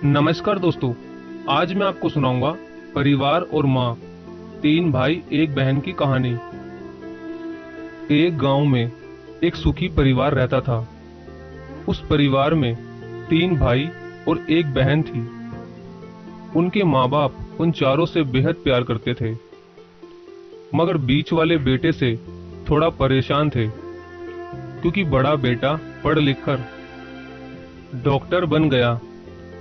नमस्कार दोस्तों। आज मैं आपको सुनाऊंगा परिवार और माँ, तीन भाई एक बहन की कहानी। एक गांव में एक सुखी परिवार रहता था। उस परिवार में तीन भाई और एक बहन थी। उनके माँ बाप उन चारों से बेहद प्यार करते थे, मगर बीच वाले बेटे से थोड़ा परेशान थे, क्योंकि बड़ा बेटा पढ़ लिख कर डॉक्टर बन गया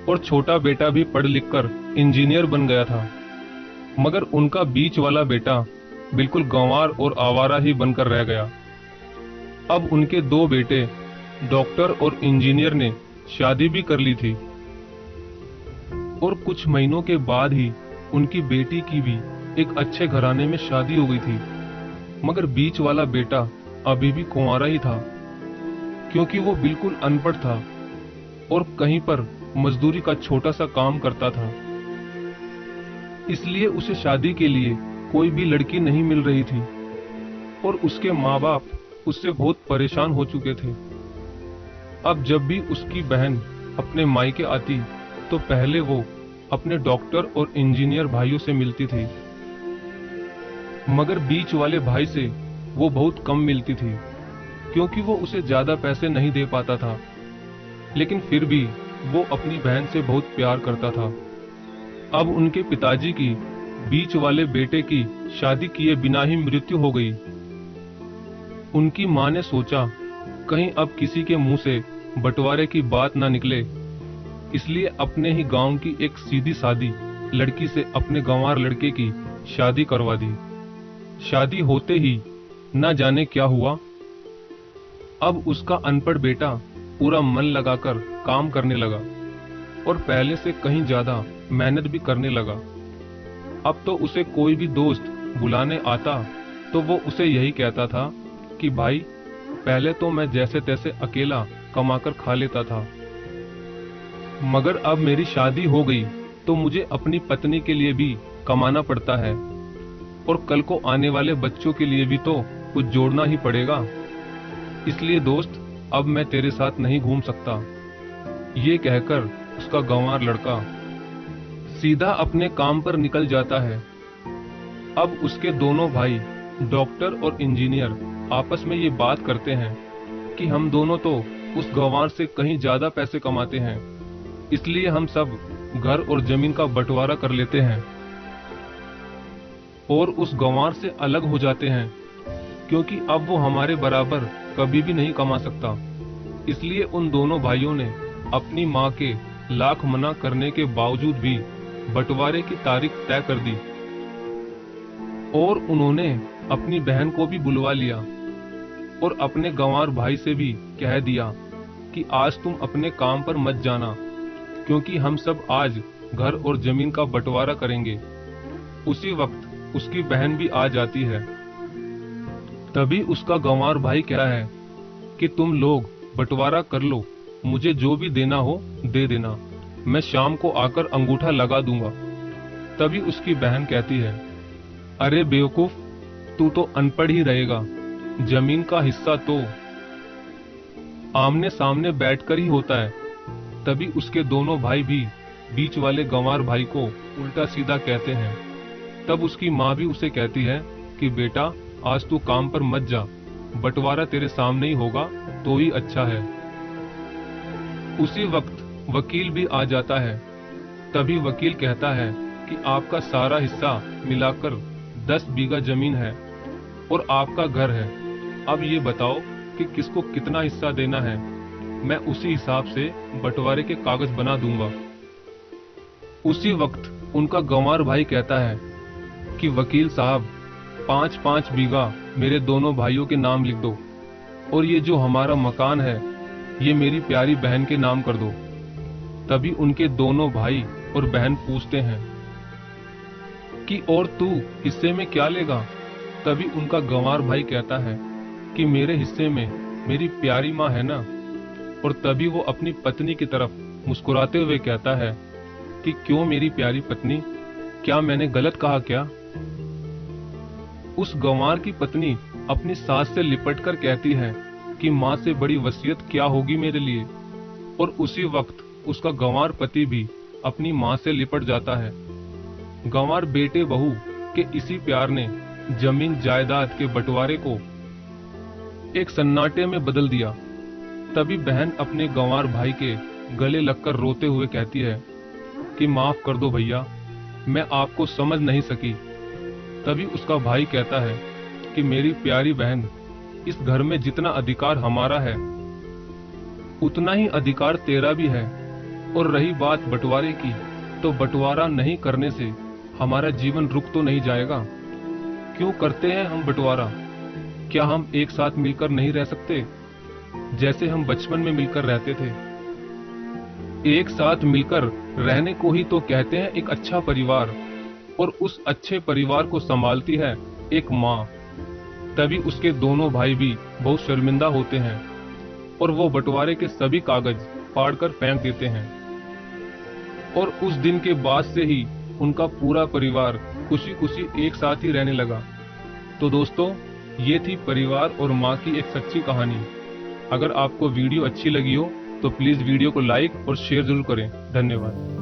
और छोटा बेटा भी पढ़ लिख कर इंजीनियर बन गया था। मगर उनका बीच वाला बेटा बिल्कुल गंवार और आवारा ही बनकर रह गया। अब उनके दो बेटे डॉक्टर और इंजीनियर ने शादी भी कर ली थी, और कुछ महीनों के बाद ही उनकी बेटी की भी एक अच्छे घराने में शादी हो गई थी। मगर बीच वाला बेटा अभी भी कुंवारा ही था, क्योंकि वो बिल्कुल अनपढ़ था और कहीं पर मजदूरी का छोटा सा काम करता था। इसलिए उसे शादी के लिए कोई भी लड़की नहीं मिल रही थी, और उसके माँ बाप उससे बहुत परेशान हो चुके थे। अब जब भी उसकी बहन अपने मायके आती तो पहले वो अपने डॉक्टर और इंजीनियर भाइयों से मिलती थी, मगर बीच वाले भाई से वो बहुत कम मिलती थी, क्योंकि वो उसे ज्यादा पैसे नहीं दे पाता था। लेकिन फिर भी वो अपनी बहन से बहुत प्यार करता था। अब उनके पिताजी की बीच वाले बेटे की शादी किए बिना ही मृत्यु हो गई। उनकी मां ने सोचा कहीं अब किसी के मुंह से बंटवारे की बात ना निकले, इसलिए अपने ही गांव की एक सीधी सादी लड़की से अपने गंवार लड़के की शादी करवा दी। शादी होते ही न जाने क्या हुआ। अब उसका अनपढ़ बेटा पूरा मन लगाकर काम करने लगा और पहले से कहीं ज्यादा मेहनत भी करने लगा। अब तो उसे कोई भी दोस्त बुलाने आता तो वो उसे यही कहता था कि भाई, पहले तो मैं जैसे तैसे अकेला कमाकर खा लेता था, मगर अब मेरी शादी हो गई तो मुझे अपनी पत्नी के लिए भी कमाना पड़ता है, और कल को आने वाले बच्चों के लिए भी तो कुछ जोड़ना ही पड़ेगा। इसलिए दोस्त, अब मैं तेरे साथ नहीं घूम सकता। ये कहकर उसका गंवार लड़का सीधा अपने काम पर निकल जाता है। अब उसके दोनों भाई डॉक्टर और इंजीनियर आपस में ये बात करते हैं कि हम दोनों तो उस गंवार से कहीं ज्यादा पैसे कमाते हैं, इसलिए हम सब घर और जमीन का बंटवारा कर लेते हैं और उस गंवार से अलग हो जाते हैं, क्योंकि अब वो हमारे बराबर कभी भी नहीं कमा सकता। इसलिए उन दोनों भाइयों ने अपनी मां के लाख मना करने के बावजूद भी बंटवारे की तारीख तय कर दी, और उन्होंने अपनी बहन को भी बुलवा लिया और अपने गंवार भाई से भी कह दिया कि आज तुम अपने काम पर मत जाना, क्योंकि हम सब आज घर और जमीन का बंटवारा करेंगे। उसी वक्त उसकी बहन भी आ जाती है। तभी उसका गंवार भाई कह रहा है कि तुम लोग बंटवारा कर लो, मुझे जो भी देना हो दे देना, मैं शाम को आकर अंगूठा लगा दूंगा। तभी उसकी बहन कहती है, अरे बेवकूफ, तू तो अनपढ़ ही रहेगा, जमीन का हिस्सा तो आमने सामने बैठकर ही होता है। तभी उसके दोनों भाई भी बीच वाले गंवार भाई को उल्टा सीधा कहते हैं। तब उसकी माँ भी उसे कहती है कि बेटा, आज तू काम पर मत जा, बंटवारा तेरे सामने ही होगा तो ही अच्छा है। उसी वक्त वकील भी आ जाता है। तभी वकील कहता है कि आपका सारा हिस्सा मिलाकर 10 बीघा जमीन है और आपका घर है। अब ये बताओ कि किसको कितना हिस्सा देना है, मैं उसी हिसाब से बंटवारे के कागज बना दूंगा। उसी वक्त उनका गंवार भाई कहता है कि वकील साहब, 5-5 बीघा मेरे दोनों भाइयों के नाम लिख दो, और ये जो हमारा मकान है ये मेरी प्यारी बहन के नाम कर दो। तभी उनके दोनों भाई और बहन पूछते हैं कि और तू हिस्से में क्या लेगा। तभी उनका गंवार भाई कहता है कि मेरे हिस्से में मेरी प्यारी माँ है ना। और तभी वो अपनी पत्नी की तरफ मुस्कुराते हुए कहता है कि क्यों मेरी प्यारी पत्नी, क्या मैंने गलत कहा क्या? उस गंवार की पत्नी अपनी सास से लिपटकर कहती है कि माँ से बड़ी वसीयत क्या होगी मेरे लिए। और उसी वक्त उसका गंवार पति भी अपनी माँ से लिपट जाता है। गंवार बेटे बहू के इसी प्यार ने जमीन जायदाद के बंटवारे को एक सन्नाटे में बदल दिया। तभी बहन अपने गंवार भाई के गले लगकर रोते हुए कहती है कि माफ कर दो भैया, मैं आपको समझ नहीं सकी। तभी उसका भाई कहता है कि मेरी प्यारी बहन, इस घर में जितना अधिकार हमारा है उतना ही अधिकार तेरा भी है। और रही बात बंटवारे की, तो बंटवारा नहीं करने से हमारा जीवन रुक तो नहीं जाएगा। क्यों करते हैं हम बंटवारा? क्या हम एक साथ मिलकर नहीं रह सकते, जैसे हम बचपन में मिलकर रहते थे? एक साथ मिलकर रहने को ही तो कहते हैं एक अच्छा परिवार, और उस अच्छे परिवार को संभालती है एक माँ। तभी उसके दोनों भाई भी बहुत शर्मिंदा होते हैं और वो बंटवारे के सभी कागज फाड़कर फेंक देते हैं। और उस दिन के बाद से ही उनका पूरा परिवार खुशी खुशी एक साथ ही रहने लगा। तो दोस्तों, ये थी परिवार और माँ की एक सच्ची कहानी। अगर आपको वीडियो अच्छी लगी हो तो प्लीज वीडियो को लाइक और शेयर जरूर करें। धन्यवाद।